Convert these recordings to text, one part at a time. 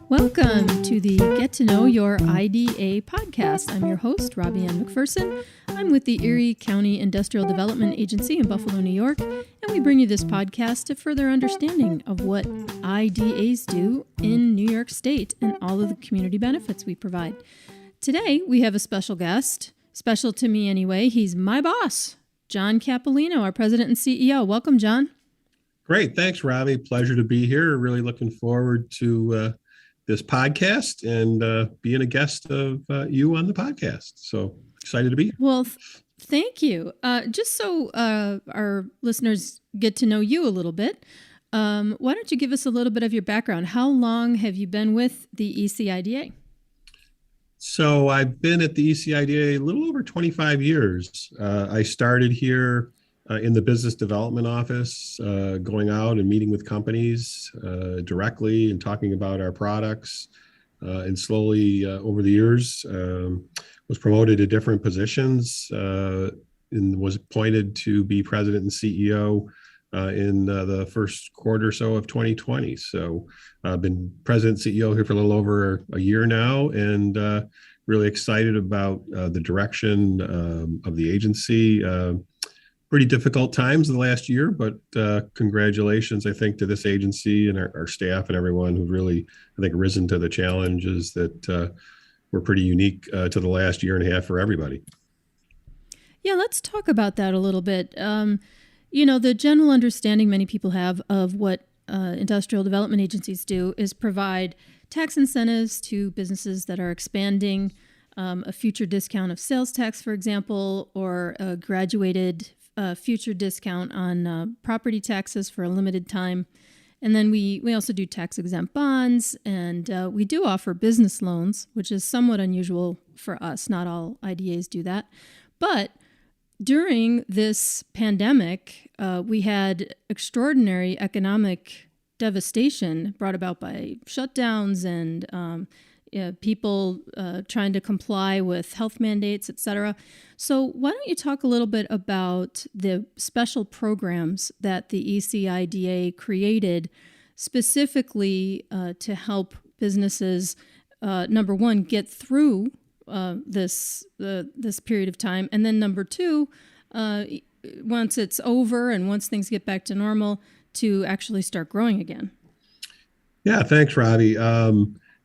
Welcome to the Get to Know Your IDA podcast. I'm your host, Robbie Ann McPherson. I'm with the Erie County Industrial Development Agency in Buffalo, New York, and we bring you this podcast to further understanding of what IDAs do in New York State and all of the community benefits we provide. Today, we have a special guest, special to me anyway. He's my boss, John Cappellino, our president and CEO. Welcome, John. Great. Thanks, Robbie. Pleasure to be here. Really looking forward to this podcast and being a guest of you on the podcast. So excited to be here. Well, thank you. Just so our listeners get to know you a little bit, why don't you give us a little bit of your background? How long have you been with the ECIDA? So I've been at the ECIDA a little over 25 years. I started here in the business development office, going out and meeting with companies directly and talking about our products. And slowly over the years, was promoted to different positions and was appointed to be president and CEO in the first quarter or so of 2020. So I've been president and CEO here for a little over a year now, and really excited about the direction of the agency. Pretty difficult times in the last year, but congratulations, I think, to this agency and our staff and everyone who've really, I think, risen to the challenges that were pretty unique to the last year and a half for everybody. Yeah, let's talk about that a little bit. The general understanding many people have of what industrial development agencies do is provide tax incentives to businesses that are expanding, a future discount of sales tax, for example, or a graduated future discount on property taxes for a limited time. And then we also do tax-exempt bonds, and we do offer business loans, which is somewhat unusual for us. Not all IDAs do that. But during this pandemic, we had extraordinary economic devastation brought about by shutdowns and people trying to comply with health mandates, et cetera. So why don't you talk a little bit about the special programs that the ECIDA created specifically to help businesses, number one, get through this period of time, and then number two, once it's over and once things get back to normal, to actually start growing again. Yeah, thanks, Robbie.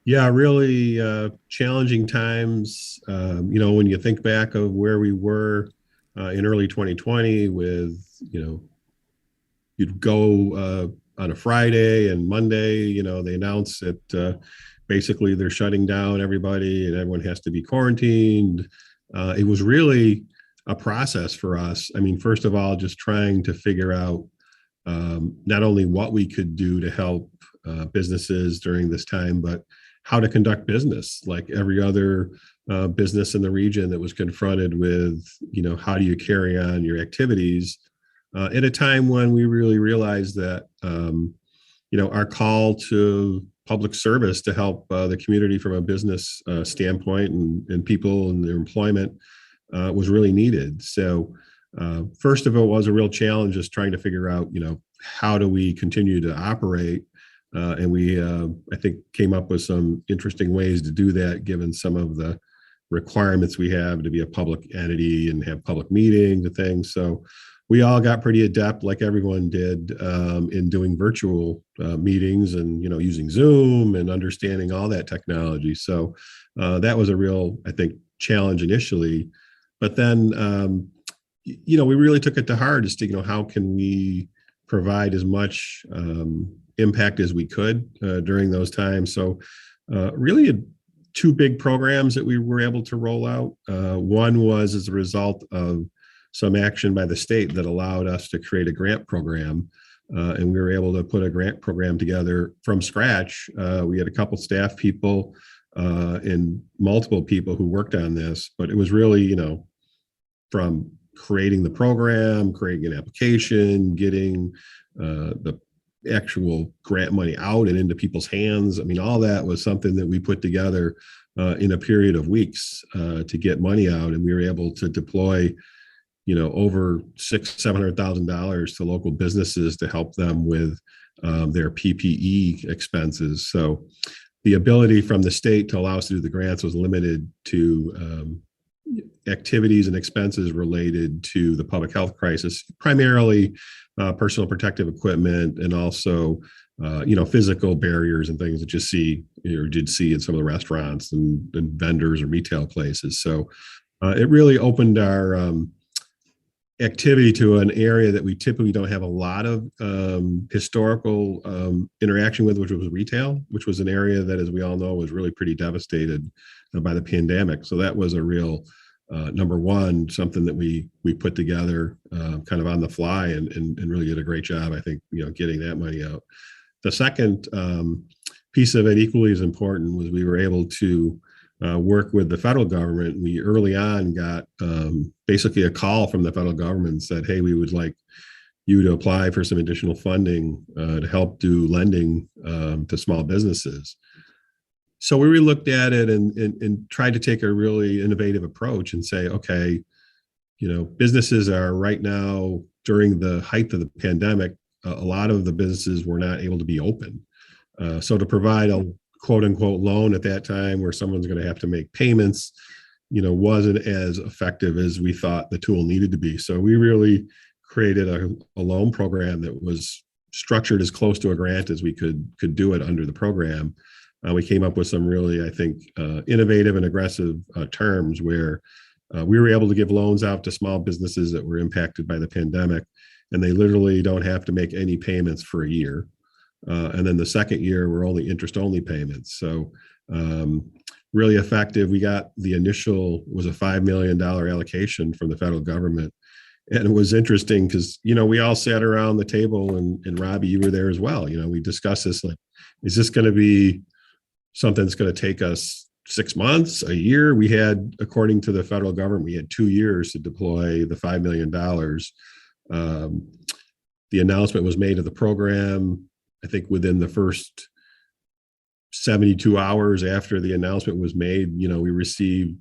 Really challenging times. When you think back of where we were in early 2020 with, you'd go on a Friday and Monday, they announced that basically they're shutting down everybody and everyone has to be quarantined. It was really a process for us. I mean, first of all, just trying to figure out not only what we could do to help businesses during this time, but how to conduct business like every other business in the region that was confronted with, how do you carry on your activities at a time when we really realized that, our call to public service to help the community from a business standpoint and people and their employment was really needed. So first of all, was a real challenge just trying to figure out, how do we continue to operate? And we, I think, came up with some interesting ways to do that, given some of the requirements we have to be a public entity and have public meetings and things. So we all got pretty adept, like everyone did, in doing virtual meetings and, using Zoom and understanding all that technology. So that was a real, I think, challenge initially. But then, we really took it to heart as to, how can we provide as much impact as we could during those times. So really two big programs that we were able to roll out. One was as a result of some action by the state that allowed us to create a grant program. And we were able to put a grant program together from scratch. We had a couple staff people and multiple people who worked on this, but it was really, from creating the program, creating an application, getting the actual grant money out and into people's hands. I mean, all that was something that we put together in a period of weeks to get money out. And we were able to deploy, over $600,000-700,000 to local businesses to help them with their PPE expenses. So the ability from the state to allow us to do the grants was limited to activities and expenses related to the public health crisis, primarily personal protective equipment, and also physical barriers and things that you see or did see in some of the restaurants and vendors and retail places. So it really opened our activity to an area that we typically don't have a lot of historical interaction with, which was retail, which was an area that, as we all know, was really pretty devastated by the pandemic. So that was a real number one, something that we put together kind of on the fly and really did a great job, I think, getting that money out. The second piece of it, equally as important, was we were able to work with the federal government. We early on got basically a call from the federal government and said, hey, we would like you to apply for some additional funding to help do lending to small businesses. So we really looked at it and tried to take a really innovative approach and say, okay, businesses are right now, during the height of the pandemic, a lot of the businesses were not able to be open. So to provide a quote unquote loan at that time where someone's going to have to make payments, wasn't as effective as we thought the tool needed to be. So we really created a loan program that was structured as close to a grant as we could do it under the program. We came up with some really, I think, innovative and aggressive terms where we were able to give loans out to small businesses that were impacted by the pandemic, and they literally don't have to make any payments for a year. And then the second year, we're only interest-only payments. So really effective. We got the initial was a $5 million allocation from the federal government. And it was interesting because, we all sat around the table and Robbie, you were there as well. We discussed this, like, is this going to be something that's going to take us 6 months, a year? We had, according to the federal government, we had 2 years to deploy the $5 million. The announcement was made of the program, I think, within the first 72 hours after the announcement was made. We received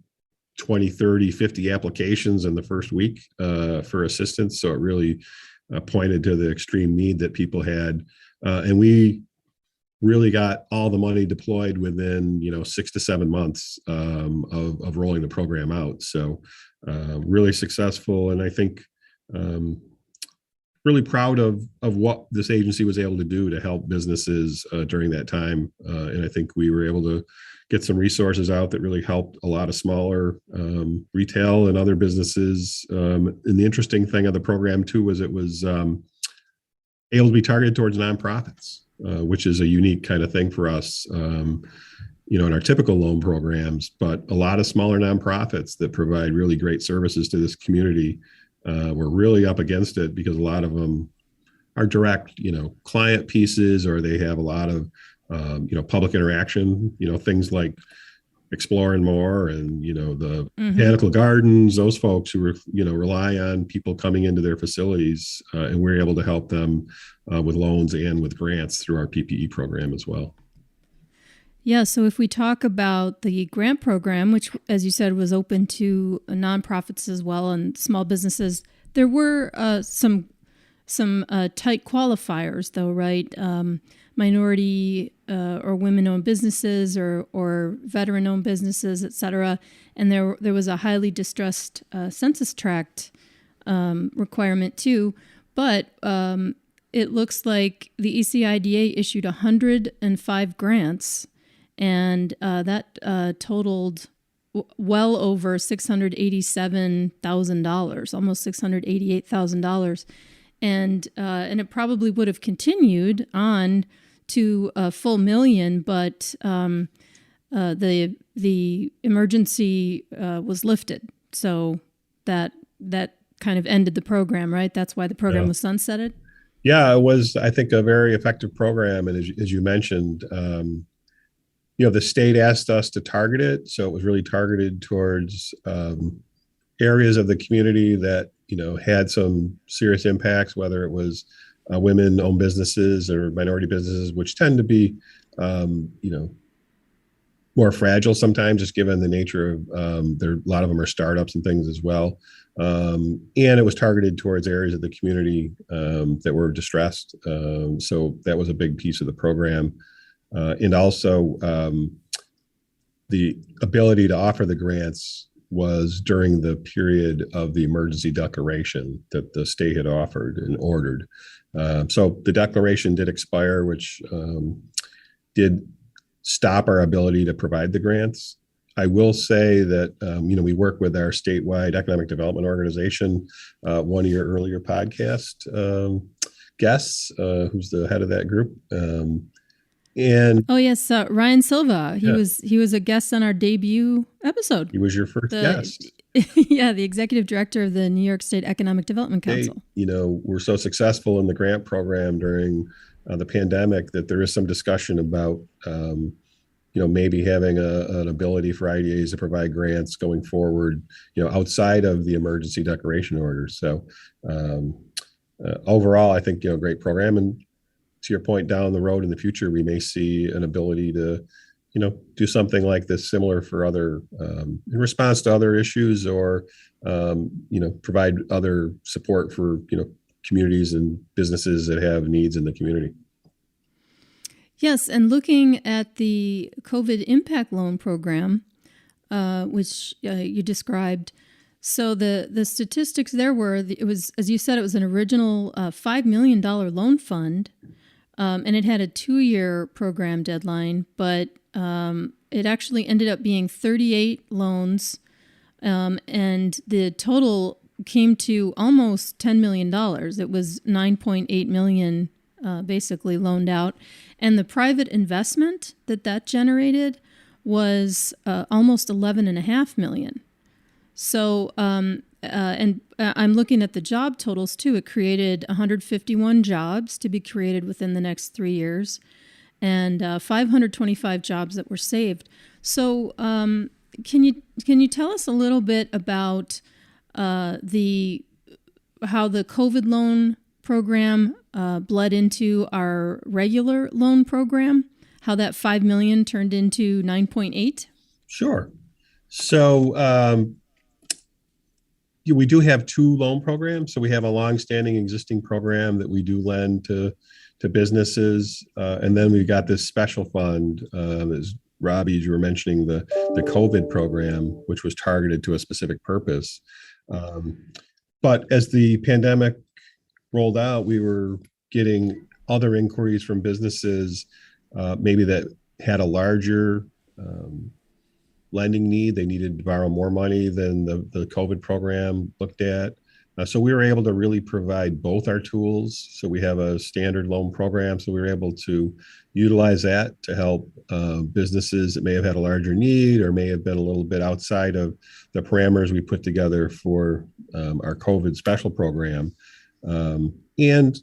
20, 30, 50 applications in the first week for assistance. So it really pointed to the extreme need that people had. And we really got all the money deployed within 6 to 7 months of rolling the program out. So really successful, and I think really proud of what this agency was able to do to help businesses during that time. And I think we were able to get some resources out that really helped a lot of smaller retail and other businesses. And the interesting thing of the program too was it was able to be targeted towards nonprofits, which is a unique kind of thing for us, in our typical loan programs. But a lot of smaller nonprofits that provide really great services to this community were really up against it because a lot of them are direct, client pieces, or they have a lot of, public interaction, things like Explore and More and, the botanical gardens, those folks who rely on people coming into their facilities, and we're able to help them with loans and with grants through our PPE program as well. Yeah, so if we talk about the grant program, which, as you said, was open to nonprofits as well and small businesses, there were some tight qualifiers, though, right? Minority or women-owned businesses or veteran-owned businesses, et cetera. And there was a highly distressed census tract requirement too. But it looks like the ECIDA issued 105 grants, and that totaled well over $687,000, almost $688,000. And it probably would have continued on to a full million, but the emergency was lifted, so that kind of ended the program, right? That's why the program was sunsetted. Yeah, it was, I think, a very effective program, and as you mentioned, the state asked us to target it, so it was really targeted towards areas of the community that had some serious impacts, whether it was women-owned businesses or minority businesses, which tend to be, more fragile sometimes, just given the nature of a lot of them are startups and things as well. And it was targeted towards areas of the community that were distressed. So that was a big piece of the program. And also the ability to offer the grants was during the period of the emergency declaration that the state had offered and ordered. So the declaration did expire, which did stop our ability to provide the grants. I will say that, we work with our statewide economic development organization, one of your earlier podcast guests, who's the head of that group. And oh yes, Ryan Silva. He yeah, was a guest on our debut episode. he was your first guest. Yeah, the executive director of the New York State Economic Development Council. We're so successful in the grant program during the pandemic that there is some discussion about, maybe having an ability for IDAs to provide grants going forward, outside of the emergency declaration orders. So overall, I think, great program. And to your point, down the road in the future, we may see an ability to, do something like this similar for other, in response to other issues, or, provide other support for, communities and businesses that have needs in the community. Yes, and looking at the COVID impact loan program, which you described, so the statistics there were, it was, as you said, it was an original $5 million loan fund, and it had a 2-year program deadline, but it actually ended up being 38 loans, and the total came to almost $10 million. It was $9.8 million basically loaned out. And the private investment that generated was almost $11.5 million. So, and I'm looking at the job totals too. It created 151 jobs to be created within the next 3 years, and 525 jobs that were saved. So, can you tell us a little bit about how the COVID loan program bled into our regular loan program, how that $5 million turned into 9.8? Sure. So we do have 2 loan programs. So we have a longstanding existing program that we do lend to businesses, and then we've got this special fund, as Robbie, as you were mentioning, the COVID program, which was targeted to a specific purpose. But as the pandemic rolled out, we were getting other inquiries from businesses, maybe that had a larger lending need. They needed to borrow more money than the COVID program looked at. So we were able to really provide both our tools. So we have a standard loan program. So we were able to utilize that to help businesses that may have had a larger need or may have been a little bit outside of the parameters we put together for our COVID special program. And,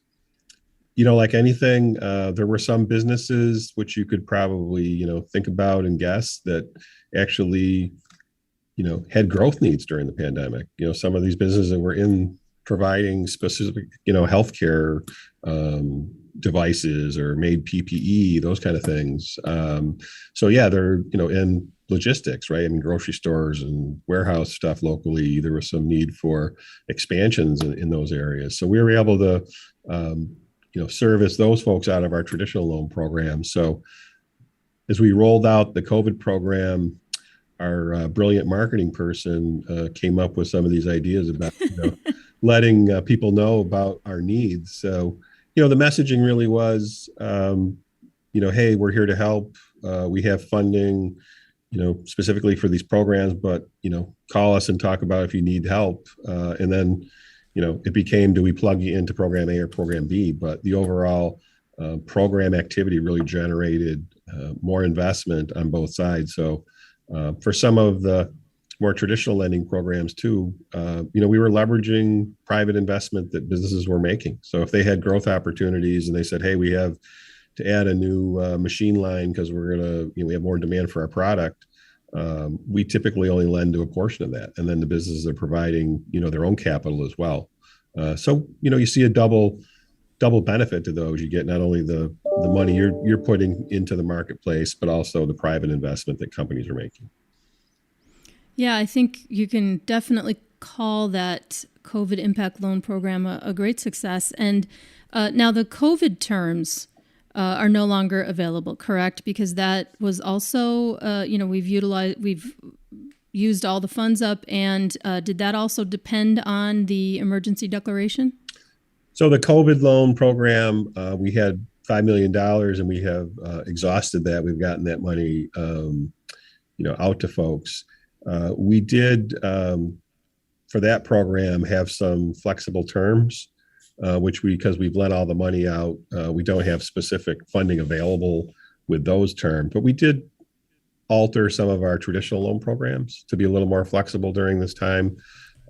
like anything, there were some businesses which you could probably, think about and guess that actually, had growth needs during the pandemic. Some of these businesses that were in providing specific, healthcare devices or made PPE, those kind of things. So yeah, they're, in logistics, right? I mean, grocery stores and warehouse stuff locally, there was some need for expansions in those areas. So we were able to, service those folks out of our traditional loan program. So as we rolled out the COVID program, our brilliant marketing person came up with some of these ideas about, letting people know about our needs. So, the messaging really was, hey, we're here to help. We have funding, specifically for these programs, but, call us and talk about if you need help. And then, it became, do we plug you into program A or program B? But the overall program activity really generated more investment on both sides. So for some of the more traditional lending programs too, we were leveraging private investment that businesses were making. So if they had growth opportunities and they said, hey, we have to add a new machine line because we're going to, we have more demand for our product, we typically only lend to a portion of that. And then the businesses are providing, their own capital as well. So, you see a double benefit to those. You get not only the the money you're putting into the marketplace, but also the private investment that companies are making. Yeah, I think you can definitely call that COVID impact loan program a great success. And now the COVID terms are no longer available, correct? Because that was also, we've used all the funds up. And did that also depend on the emergency declaration? So the COVID loan program, we had $5 million, and we have exhausted that. We've gotten that money, out to folks. We did, for that program, have some flexible terms, because we've lent all the money out, we don't have specific funding available with those terms. But we did alter some of our traditional loan programs to be a little more flexible during this time.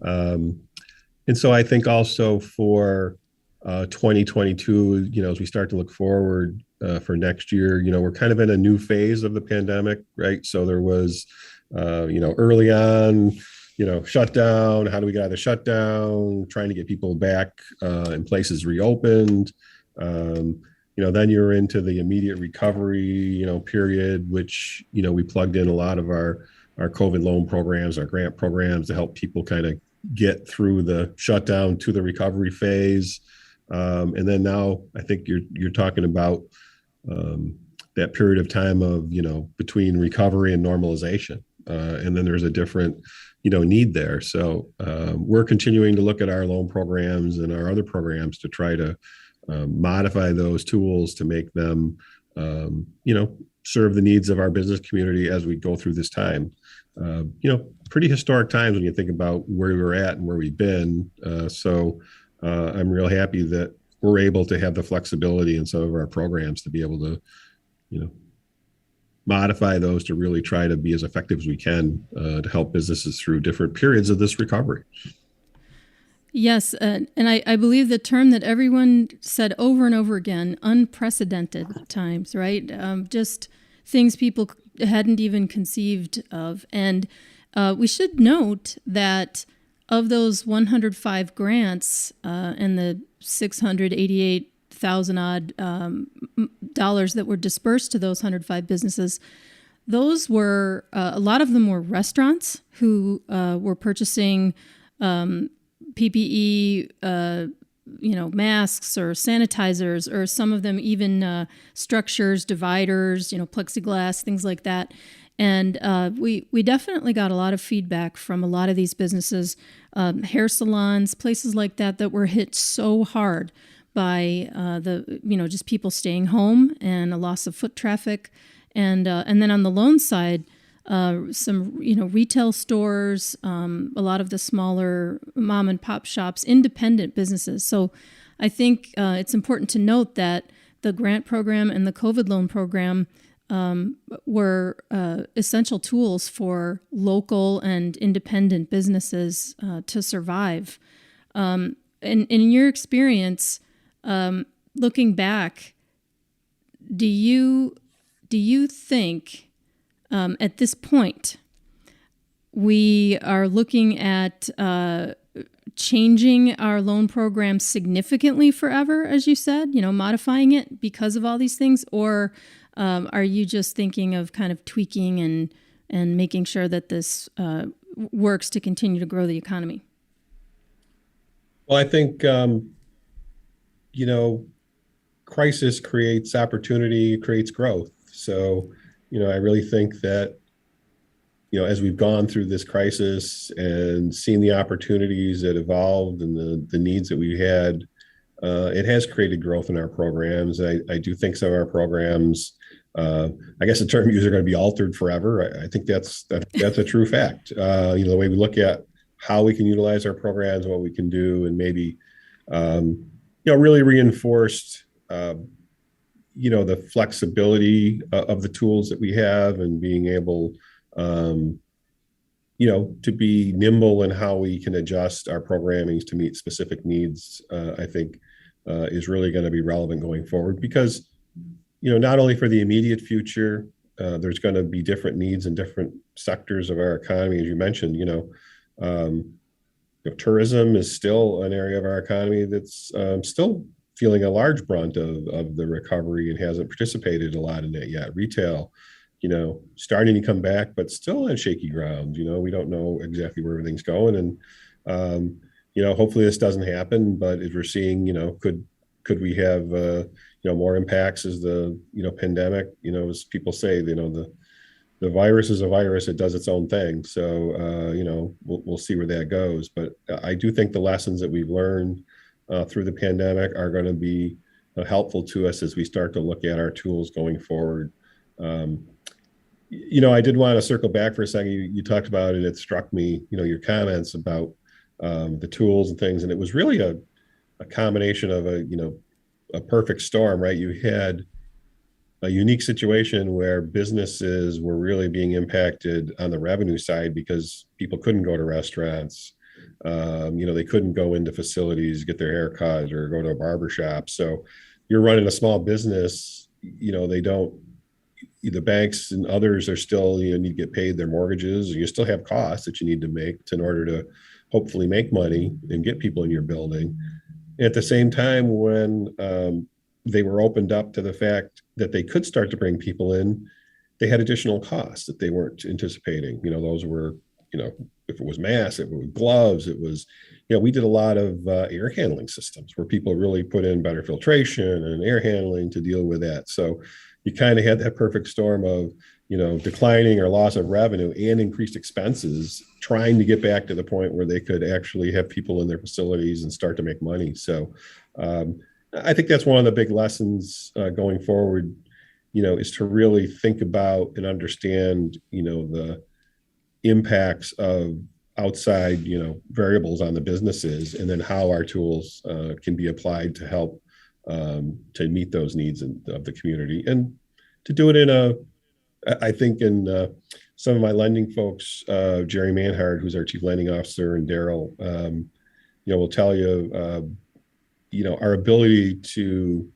And so I think also for 2022, as we start to look forward for next year, we're kind of in a new phase of the pandemic, right? So there was, early on, shutdown. How do we get out of the shutdown? Trying to get people back and places reopened. Then you're into the immediate recovery, period, which, we plugged in a lot of our COVID loan programs, our grant programs to help people kind of get through the shutdown to the recovery phase. And then now I think you're talking about that period of time of, between recovery and normalization. And then there's a different, need there. So we're continuing to look at our loan programs and our other programs to try to modify those tools to make them, serve the needs of our business community as we go through this time. Pretty historic times when you think about where we were at and where we've been. So I'm real happy that we're able to have the flexibility in some of our programs to be able to, modify those to really try to be as effective as we can to help businesses through different periods of this recovery. Yes, and I believe the term that everyone said over and over again, unprecedented times, right? Just things people hadn't even conceived of. And we should note that of those 105 grants and the 688,000 odd dollars that were dispersed to those 105 businesses, those were a lot of them were restaurants who were purchasing PPE, masks or sanitizers, or some of them even structures, dividers, plexiglass, things like that. And we definitely got a lot of feedback from a lot of these businesses, hair salons, places like that were hit so hard by just people staying home and a loss of foot traffic. And then on the loan side, some retail stores, a lot of the smaller mom and pop shops, independent businesses. So I think it's important to note that the grant program and the COVID loan program were essential tools for local and independent businesses to survive. And in your experience, looking back, do you think at this point we are looking at changing our loan program significantly forever, as you said, modifying it because of all these things? Or are you just thinking of kind of tweaking and making sure that this works to continue to grow the economy? Well, I think, crisis creates opportunity, creates growth. So, I really think that, as we've gone through this crisis and seen the opportunities that evolved and the needs that we had, it has created growth in our programs. I do think some of our programs, I guess the term used, are going to be altered forever. I think that's a true fact. The way we look at how we can utilize our programs and what we can do, and maybe, really reinforced, the flexibility of the tools that we have, and being able, to be nimble in how we can adjust our programming to meet specific needs, I think is really going to be relevant going forward. Because, not only for the immediate future, there's going to be different needs in different sectors of our economy. As you mentioned, tourism is still an area of our economy that's still feeling a large brunt of the recovery and hasn't participated a lot in that yet. Retail, starting to come back, but still on shaky ground. We don't know exactly where everything's going. And, hopefully this doesn't happen, but as we're seeing, could we have, more impacts as the, pandemic, as people say, the virus is a virus. It does its own thing. So, we'll see where that goes. But I do think the lessons that we've learned through the pandemic are going to be helpful to us as we start to look at our tools going forward. I did want to circle back for a second. You talked about it. It struck me, your comments about the tools and things. And it was really a combination of a perfect storm, right? You had a unique situation where businesses were really being impacted on the revenue side because people couldn't go to restaurants. They couldn't go into facilities, get their hair cut or go to a barber shop. So you're running a small business, they don't, the banks and others are still, need to get paid their mortgages. You still have costs that you need to make in order to hopefully make money and get people in your building. At the same time, when they were opened up to the fact that they could start to bring people in, they had additional costs that they weren't anticipating. Those were, if it was masks, it was gloves, it was, we did a lot of air handling systems where people really put in better filtration and air handling to deal with that. So you kind of had that perfect storm of, declining or loss of revenue and increased expenses, trying to get back to the point where they could actually have people in their facilities and start to make money. So I think that's one of the big lessons going forward, is to really think about and understand, the impacts of outside, variables on the businesses, and then how our tools can be applied to help to meet those needs of the community, and to do it I think in some of my lending folks, Jerry Manhard, who's our chief lending officer, and Daryl, will tell you, our ability to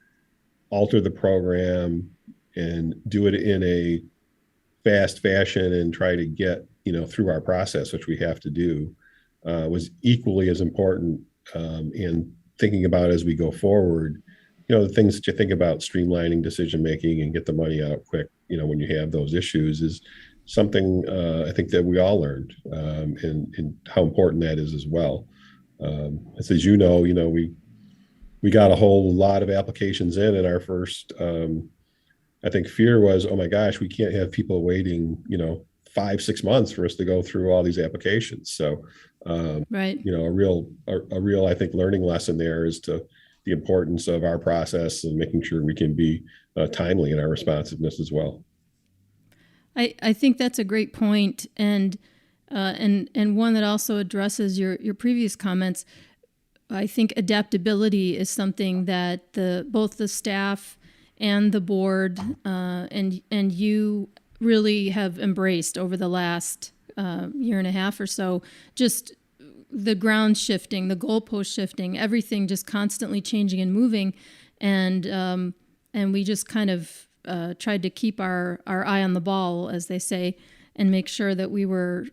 alter the program and do it in a fast fashion and try to get, through our process, which we have to do, was equally as important in thinking about as we go forward, the things that you think about streamlining decision making and get the money out quick, when you have those issues, is something I think that we all learned, and how important that is as well. As we got a whole lot of applications in our first, I think fear was, oh my gosh, we can't have people waiting, 5-6 months for us to go through all these applications. So, right. A real, I think, learning lesson there is to the importance of our process and making sure we can be timely in our responsiveness as well. I think that's a great point, and one that also addresses your previous comments. I think adaptability is something that both the staff and the board and you really have embraced over the last year and a half or so. Just the ground shifting, the goalpost shifting, everything just constantly changing and moving, and we just kind of tried to keep our eye on the ball, as they say, and make sure that we were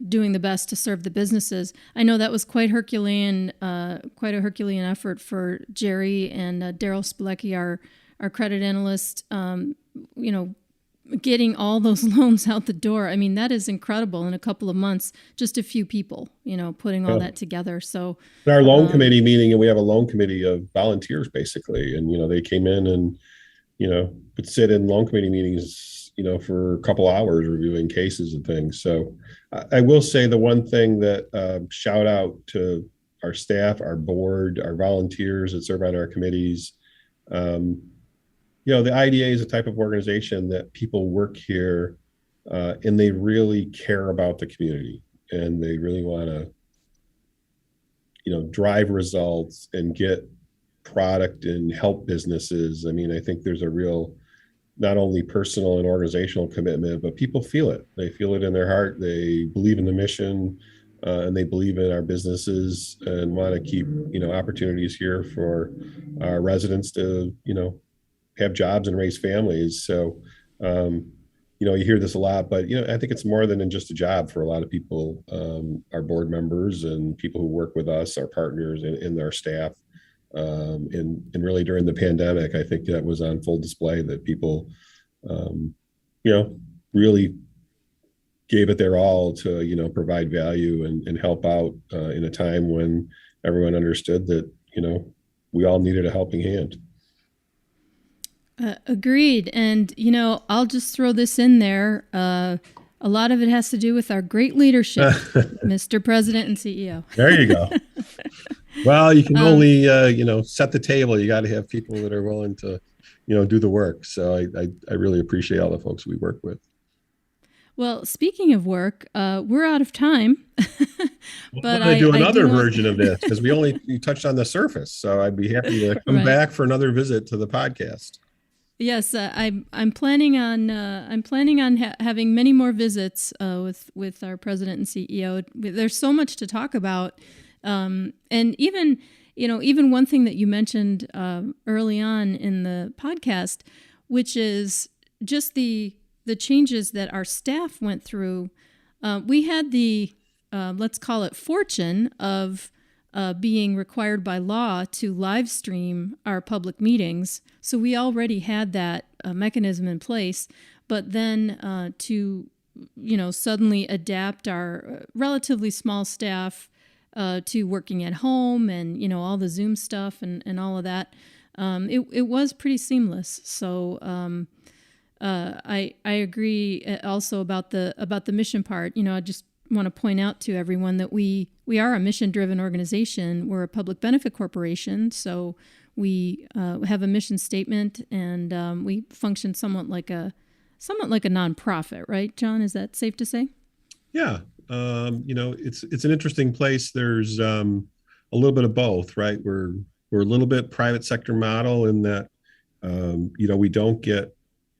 doing the best to serve the businesses. I know that was quite a Herculean effort for Jerry and Daryl Spilecki, our credit analyst. Getting all those loans out the door. I mean, that is incredible in a couple of months. Just a few people, putting all that together. So in our loan committee meeting, and we have a loan committee of volunteers basically, and they came in and would sit in loan committee meetings, for a couple hours reviewing cases and things. So I will say the one thing that shout out to our staff, our board, our volunteers that serve on our committees. The IDA is a type of organization that people work here and they really care about the community, and they really want to, drive results and get product and help businesses. I mean, I think there's a real, not only personal and organizational commitment, but people feel it. They feel it in their heart. They believe in the mission and they believe in our businesses and want to keep, opportunities here for our residents to, have jobs and raise families. So, you hear this a lot, but, I think it's more than just a job for a lot of people, our board members and people who work with us, our partners and our staff. And really during the pandemic, I think that was on full display that people, um, you know, really gave it their all to, provide value and help out in a time when everyone understood that, we all needed a helping hand. Agreed. And, I'll just throw this in there. A lot of it has to do with our great leadership, Mr. President and CEO. There you go. Well, you can only, set the table. You got to have people that are willing to, do the work. So I really appreciate all the folks we work with. Well, speaking of work, we're out of time. But I do another version of this because you touched on the surface. So I'd be happy to come back for another visit to the podcast. Yes, I'm planning on having many more visits with our president and CEO. There's so much to talk about, and even one thing that you mentioned early on in the podcast, which is just the changes that our staff went through. We had the let's call it fortune of being required by law to live stream our public meetings. So we already had that mechanism in place, but then to suddenly adapt our relatively small staff to working at home and all the Zoom stuff and all of that, it was pretty seamless. So I agree also about the mission part. I just want to point out to everyone that we are a mission-driven organization. We're a public benefit corporation, so we have a mission statement, and we function somewhat like a nonprofit, right, John? Is that safe to say? Yeah, it's an interesting place. There's a little bit of both, right? We're a little bit private sector model in that we don't get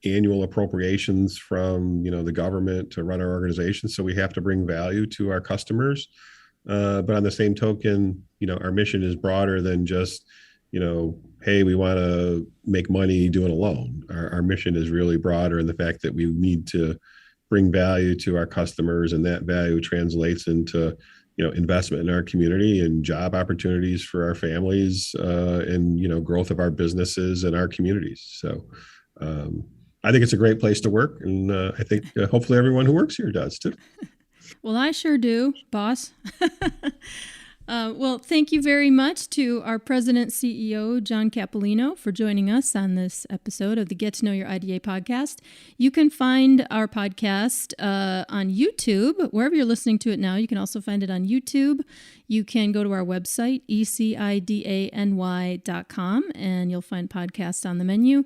annual appropriations from the government to run our organization, so we have to bring value to our customers. But on the same token, our mission is broader than just hey, we want to make money doing a loan. Our mission is really broader in the fact that we need to bring value to our customers, and that value translates into investment in our community and job opportunities for our families, and growth of our businesses and our communities. So I think it's a great place to work, and I think hopefully everyone who works here does too. Well, I sure do, boss. Well, thank you very much to our President CEO, John Cappellino, for joining us on this episode of the Get to Know Your IDA podcast. You can find our podcast on YouTube, wherever you're listening to it now. You can also find it on YouTube. You can go to our website, ECIDANY.com, and you'll find podcasts on the menu.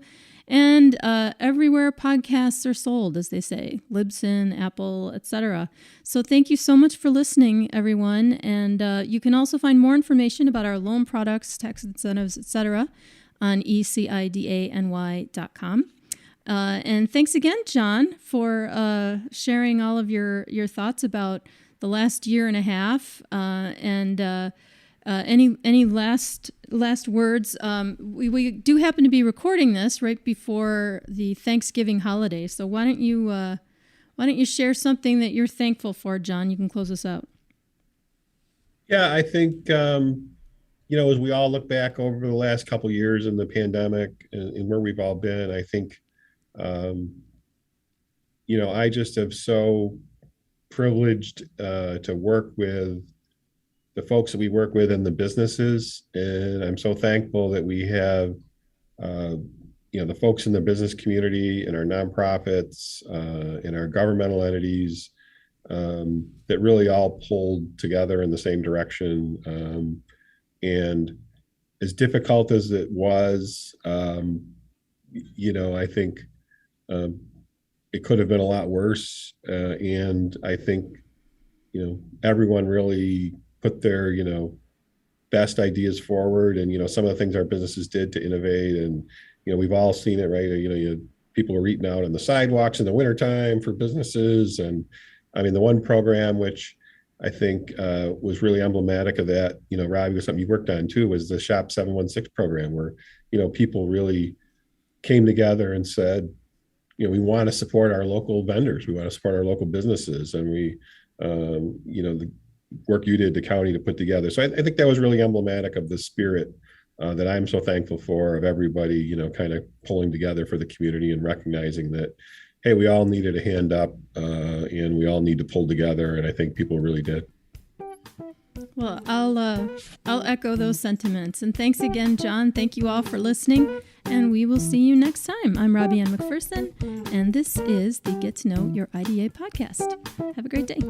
And everywhere podcasts are sold, as they say, Libsyn, Apple, etc. So thank you so much for listening, everyone. And you can also find more information about our loan products, tax incentives, etc. on ECIDANY.com. And thanks again, John, for sharing all of your thoughts about the last year and a half. Any last words? We do happen to be recording this right before the Thanksgiving holiday, so why don't you share something that you're thankful for, John? You can close us out. Yeah, I think as we all look back over the last couple of years in the pandemic and where we've all been, I think I just have so privileged to work with the folks that we work with in the businesses. And I'm so thankful that we have, the folks in the business community and our nonprofits and our governmental entities that really all pulled together in the same direction. And as difficult as it was, I think it could have been a lot worse. And I think, everyone really put their, best ideas forward, and, some of the things our businesses did to innovate. And, we've all seen it, right? People were eating out on the sidewalks in the wintertime for businesses. And I mean, the one program, which I think was really emblematic of that, Robbie, was something you worked on too, was the Shop 716 program, where, people really came together and said, we want to support our local vendors. We want to support our local businesses. And we, the work you did, the county, to put together. So I think that was really emblematic of the spirit that I'm so thankful for, of everybody, you know, kind of pulling together for the community and recognizing that, hey, we all needed a hand up, and we all need to pull together. And I think people really did. Well, I'll echo those sentiments. And thanks again, John. Thank you all for listening, and we will see you next time. I'm Robbie Ann McPherson, and this is the Get to Know Your IDA podcast. Have a great day.